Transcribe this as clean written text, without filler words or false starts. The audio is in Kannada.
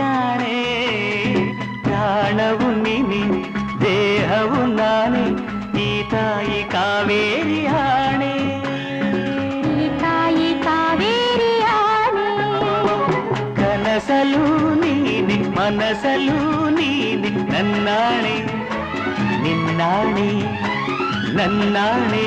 ಆಣೆ ಪ್ರಾಣವು ನೀನೆ ದೇಹವು ನಾನೇ ಈ ತಾಯಿ ಕಾವೇರಿ ಆಣೆ ಈ ತಾಯಿ ಕಾವೇರಿ ಆಣೆ ಕನಸಲು ನೀನೆ ಮನಸಲು ನೀನೆ ನನ್ನಾಣೆ ನಿನ್ನಾಣೆ ನನ್ನಾಣೆ